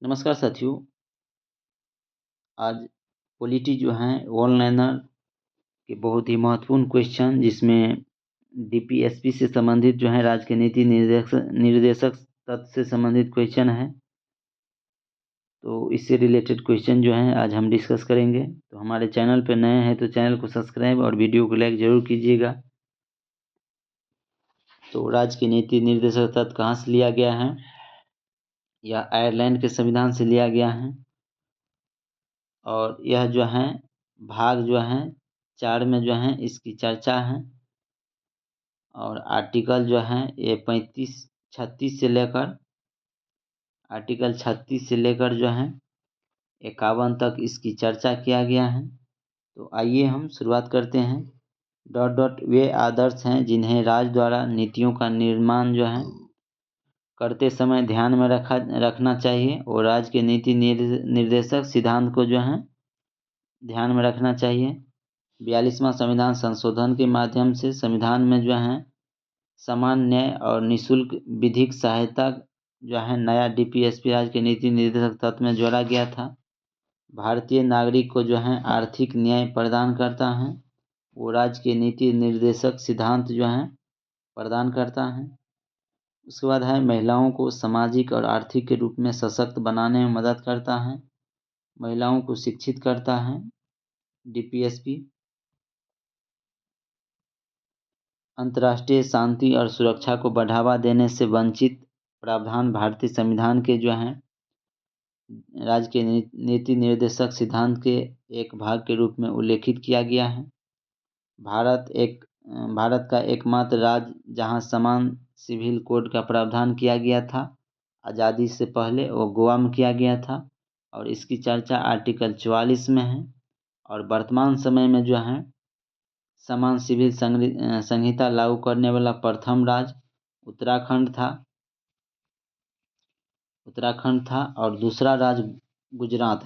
नमस्कार साथियों। आज पॉलिटी जो हैं ऑनलाइनर के बहुत ही महत्वपूर्ण क्वेश्चन जिसमें डीपीएसपी से संबंधित जो है राज्य के नीति निर्देशक तत्व से संबंधित क्वेश्चन है। तो इससे रिलेटेड क्वेश्चन जो हैं आज हम डिस्कस करेंगे। तो हमारे चैनल पर नए हैं तो चैनल को सब्सक्राइब और वीडियो को लाइक ज़रूर कीजिएगा। तो राज्य के नीति निर्देशक तत्व कहाँ से लिया गया है? यह आयरलैंड के संविधान से लिया गया है और यह जो है भाग जो है 4 में जो है इसकी चर्चा है। और आर्टिकल जो है ये 36 से लेकर आर्टिकल 36 से लेकर जो है 51 तक इसकी चर्चा किया गया है। तो आइए हम शुरुआत करते हैं। वे आदर्श हैं जिन्हें राज्य द्वारा नीतियों का निर्माण जो है करते समय ध्यान में रखना चाहिए और राज्य के नीति निर्देशक सिद्धांत को जो है ध्यान में रखना चाहिए। 42वां संविधान संशोधन के माध्यम से संविधान में जो है समान न्याय और निःशुल्क विधिक सहायता जो है नया डीपीएसपी राज्य के नीति निर्देशक तत्व में जोड़ा गया था। भारतीय नागरिक को जो है आर्थिक न्याय प्रदान करता है, वो राज्य के नीति निर्देशक सिद्धांत जो है प्रदान करता है। उसके बाद है महिलाओं को सामाजिक और आर्थिक के रूप में सशक्त बनाने में मदद करता है, महिलाओं को शिक्षित करता है डीपीएसपी। अंतर्राष्ट्रीय शांति और सुरक्षा को बढ़ावा देने से वंचित प्रावधान भारतीय संविधान के जो हैं राज्य के नीति निर्देशक सिद्धांत के एक भाग के रूप में उल्लेखित किया गया है। भारत का एकमात्र राज्य जहां समान सिविल कोड का प्रावधान किया गया था आज़ादी से पहले, वो गोवा में किया गया था और इसकी चर्चा आर्टिकल 44 में है। और वर्तमान समय में जो है समान सिविल संहिता लागू करने वाला प्रथम राज्य उत्तराखंड था और दूसरा राज्य गुजरात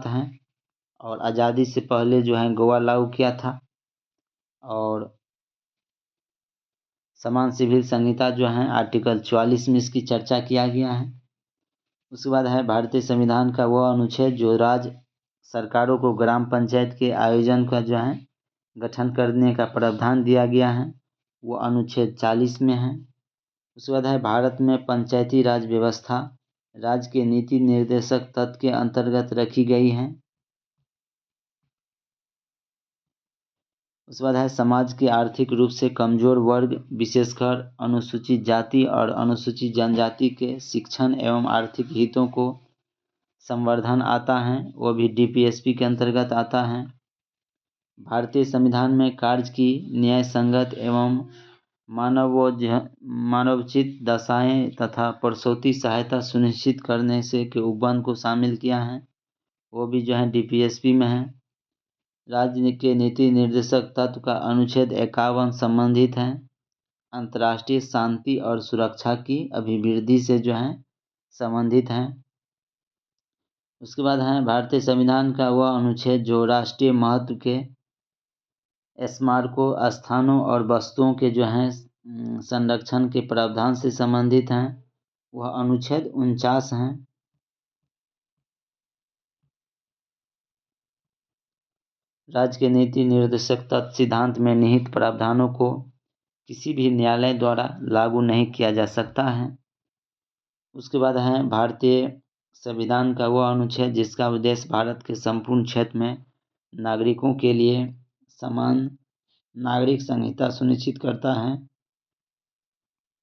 है और आज़ादी से पहले जो है गोवा लागू किया था। और समान सिविल संहिता जो है आर्टिकल 44 में इसकी चर्चा किया गया है। उसके बाद है भारतीय संविधान का वह अनुच्छेद जो राज्य सरकारों को ग्राम पंचायत के आयोजन का जो है गठन करने का प्रावधान दिया गया है, वो अनुच्छेद 40 में है। उसके बाद है भारत में पंचायती राज व्यवस्था राज्य के नीति निर्देशक तत्व के अंतर्गत रखी गई है। उसके बाद है समाज के आर्थिक रूप से कमजोर वर्ग विशेषकर अनुसूचित जाति और अनुसूचित जनजाति के शिक्षण एवं आर्थिक हितों को संवर्धन आता है, वो भी डीपीएसपी के अंतर्गत आता है। भारतीय संविधान में कार्य की न्याय संगत एवं मानवोचित दशाएं तथा प्रसूति सहायता सुनिश्चित करने से के उपबंध को शामिल किया है, वो भी जो है डीपीएसपी में है। राज्य के नीति निर्देशक तत्व का अनुच्छेद 51 संबंधित है अंतर्राष्ट्रीय शांति और सुरक्षा की अभिवृद्धि से जो है संबंधित है। उसके बाद है भारतीय संविधान का वह अनुच्छेद जो राष्ट्रीय महत्व के स्मारकों, स्थानों और वस्तुओं के जो हैं संरक्षण के प्रावधान से संबंधित हैं, वह अनुच्छेद 49 हैं। राज्य के नीति निर्देशक तत्व सिद्धांत में निहित प्रावधानों को किसी भी न्यायालय द्वारा लागू नहीं किया जा सकता है। उसके बाद है भारतीय संविधान का वह अनुच्छेद जिसका उद्देश्य भारत के संपूर्ण क्षेत्र में नागरिकों के लिए समान नागरिक संहिता सुनिश्चित करता है,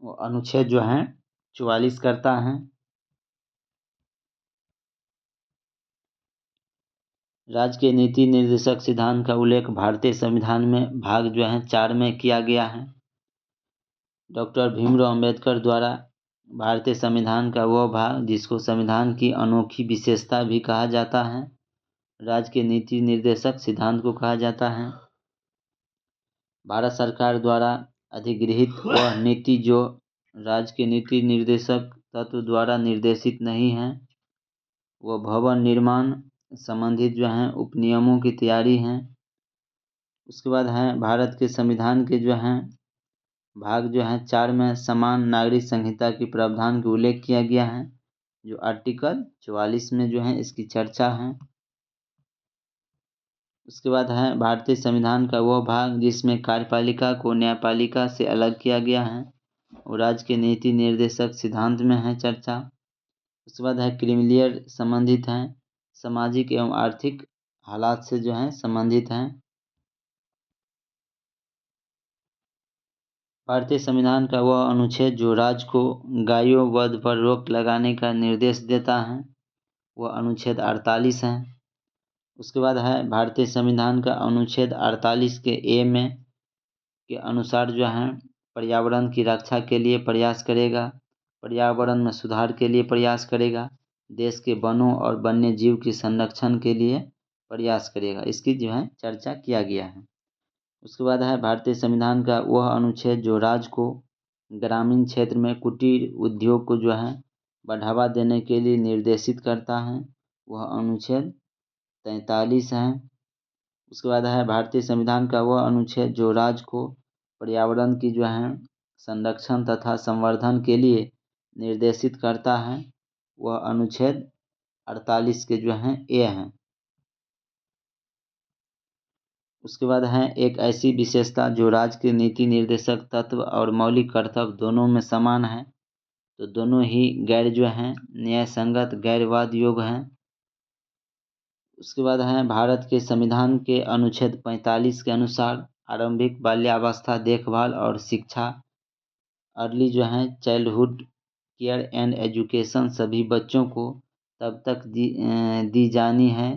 वो अनुच्छेद जो है 44 करता है। राज्य के नीति निर्देशक सिद्धांत का उल्लेख भारतीय संविधान में भाग जो है 4 में किया गया है। डॉक्टर भीमराव अंबेडकर द्वारा भारतीय संविधान का वह भाग जिसको संविधान की अनोखी विशेषता भी कहा जाता है, राज्य के नीति निर्देशक सिद्धांत को कहा जाता है। भारत सरकार द्वारा अधिगृहित वह नीति जो राज्य के नीति निर्देशक तत्व द्वारा निर्देशित नहीं है, वह भवन निर्माण संबंधित जो हैं उपनियमों की तैयारी हैं। उसके बाद हैं भारत के संविधान के जो हैं भाग जो है 4 में समान नागरिक संहिता की प्रावधान का उल्लेख किया गया है, जो आर्टिकल 44 में जो है इसकी चर्चा है। उसके बाद है भारतीय संविधान का वह भाग जिसमें कार्यपालिका को न्यायपालिका से अलग किया गया है और राज्य के नीति निर्देशक सिद्धांत में है चर्चा। उसके बाद है क्रीमिलियर संबंधित हैं, सामाजिक एवं आर्थिक हालात से जो है संबंधित हैं। भारतीय संविधान का वह अनुच्छेद जो राज्य को गायों वध पर रोक लगाने का निर्देश देता है, वह अनुच्छेद 48 है। उसके बाद है भारतीय संविधान का अनुच्छेद 48 के ए में के अनुसार जो है पर्यावरण की रक्षा के लिए प्रयास करेगा, पर्यावरण में सुधार के लिए प्रयास करेगा, देश के वनों और वन्य जीव के संरक्षण के लिए प्रयास करेगा। इसकी जो है चर्चा किया गया है। उसके बाद है भारतीय संविधान का वह अनुच्छेद जो राज्य को ग्रामीण क्षेत्र में कुटीर उद्योग को जो है बढ़ावा देने के लिए निर्देशित करता है, वह अनुच्छेद 43 है। उसके बाद है भारतीय संविधान का वह अनुच्छेद जो राज्य को पर्यावरण की जो है संरक्षण तथा संवर्धन के लिए निर्देशित करता है, वह अनुच्छेद 48 के जो हैं ए हैं। उसके बाद है एक ऐसी विशेषता जो राज्य के नीति निर्देशक तत्व और मौलिक कर्तव्य दोनों में समान है, तो दोनों ही गैर जो हैं न्याय संगत गैरवाद योग्य हैं। उसके बाद है भारत के संविधान के अनुच्छेद 45 के अनुसार आरंभिक बाल्यावस्था देखभाल और शिक्षा अर्ली जो है चाइल्डहुड केयर एंड एजुकेशन सभी बच्चों को तब तक दी जानी है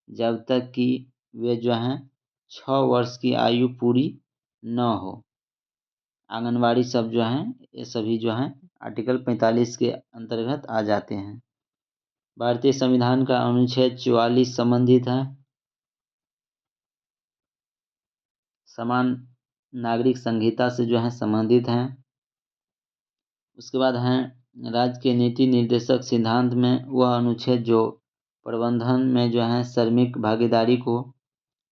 जब तक कि वे जो हैं 6 वर्ष की आयु पूरी न हो। आंगनवाड़ी सब जो हैं ये सभी जो हैं आर्टिकल 45 के अंतर्गत आ जाते हैं। भारतीय संविधान का अनुच्छेद 44 संबंधित है समान नागरिक संहिता से जो है संबंधित हैं। उसके बाद हैं राज्य के नीति निर्देशक सिद्धांत में वह अनुच्छेद जो प्रबंधन में जो है श्रमिक भागीदारी को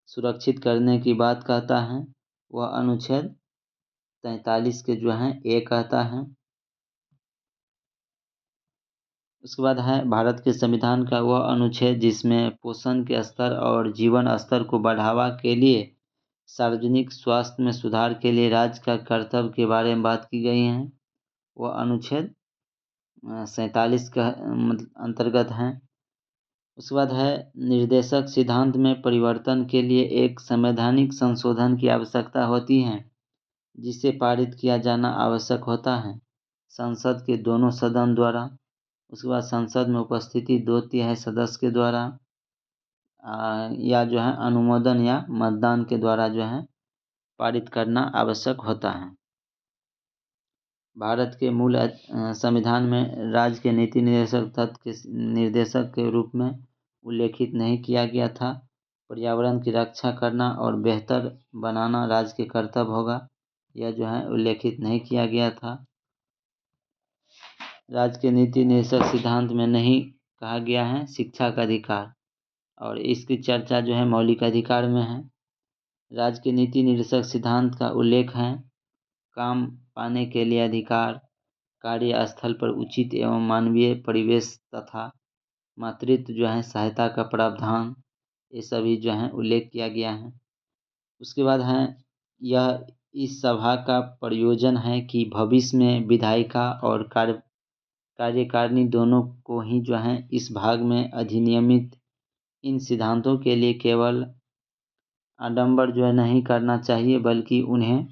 सुरक्षित करने की बात कहता है, वह अनुच्छेद 43 के जो हैं ए कहता है। उसके बाद है भारत के संविधान का वह अनुच्छेद जिसमें पोषण के स्तर और जीवन स्तर को बढ़ावा के लिए सार्वजनिक स्वास्थ्य में सुधार के लिए राज्य का कर्तव्य के बारे में बात की गई है, वह अनुच्छेद 47 का अंतर्गत हैं। उसके बाद है निर्देशक सिद्धांत में परिवर्तन के लिए एक संवैधानिक संशोधन की आवश्यकता होती है जिसे पारित किया जाना आवश्यक होता है संसद के दोनों सदन द्वारा। उसके बाद संसद में उपस्थिति 2/3 सदस्य के द्वारा या जो है अनुमोदन या मतदान के द्वारा जो है पारित करना आवश्यक होता है। भारत के मूल संविधान में राज्य के नीति निर्देशक तत्व के निर्देशक के रूप में उल्लेखित नहीं किया गया था। पर्यावरण की रक्षा करना और बेहतर बनाना राज्य के कर्तव्य होगा, यह जो है उल्लेखित नहीं किया गया था। राज्य के नीति निर्देशक सिद्धांत में नहीं कहा गया है शिक्षा का अधिकार, और इसकी चर्चा जो है मौलिक अधिकार में है। राज्य के नीति निर्देशक सिद्धांत का उल्लेख है काम पाने के लिए अधिकार, कार्यस्थल पर उचित एवं मानवीय परिवेश तथा मातृत्व जो है सहायता का प्रावधान, ये सभी जो है उल्लेख किया गया है। उसके बाद है यह इस सभा का प्रयोजन है कि भविष्य में विधायिका और कार्यकारिणी दोनों को ही जो है इस भाग में अधिनियमित इन सिद्धांतों के लिए केवल आडंबर जो है नहीं करना चाहिए, बल्कि उन्हें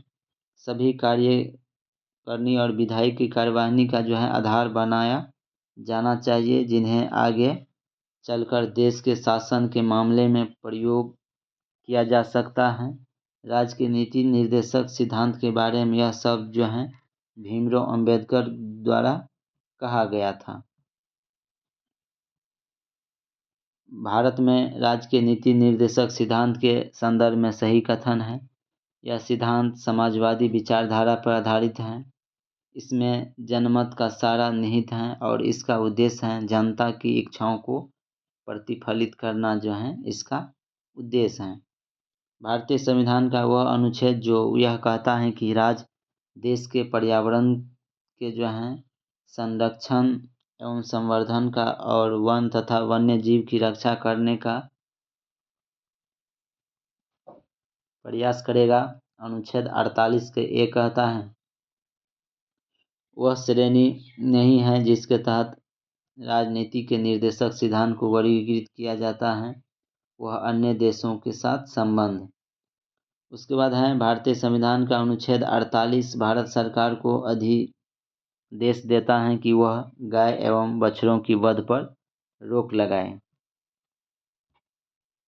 सभी कार्यकारिणी और विधायी की कार्यवाही का जो है आधार बनाया जाना चाहिए जिन्हें आगे चलकर देश के शासन के मामले में प्रयोग किया जा सकता है। राज्य के नीति निर्देशक सिद्धांत के बारे में यह सब जो है भीमराव अंबेडकर द्वारा कहा गया था। भारत में राज्य के नीति निर्देशक सिद्धांत के संदर्भ में सही कथन है। यह सिद्धांत समाजवादी विचारधारा पर आधारित है। इसमें जनमत का सारा निहित है और इसका उद्देश्य है जनता की इच्छाओं को प्रतिफलित करना जो है इसका उद्देश्य है। भारतीय संविधान का वह अनुच्छेद जो यह कहता है कि राज्य देश के पर्यावरण के जो हैं संरक्षण एवं संवर्धन का और वन तथा वन्य जीव की रक्षा करने का प्रयास करेगा। अनुच्छेद 48 के ये कहता है, वह श्रेणी नहीं है जिसके तहत राजनीति के निर्देशक सिद्धांत को वर्गीकृत किया जाता है, वह अन्य देशों के साथ संबंध। उसके बाद है भारतीय संविधान का अनुच्छेद 48 भारत सरकार को अधिदेश देता है कि वह गाय एवं बछड़ों की वध पर रोक लगाए।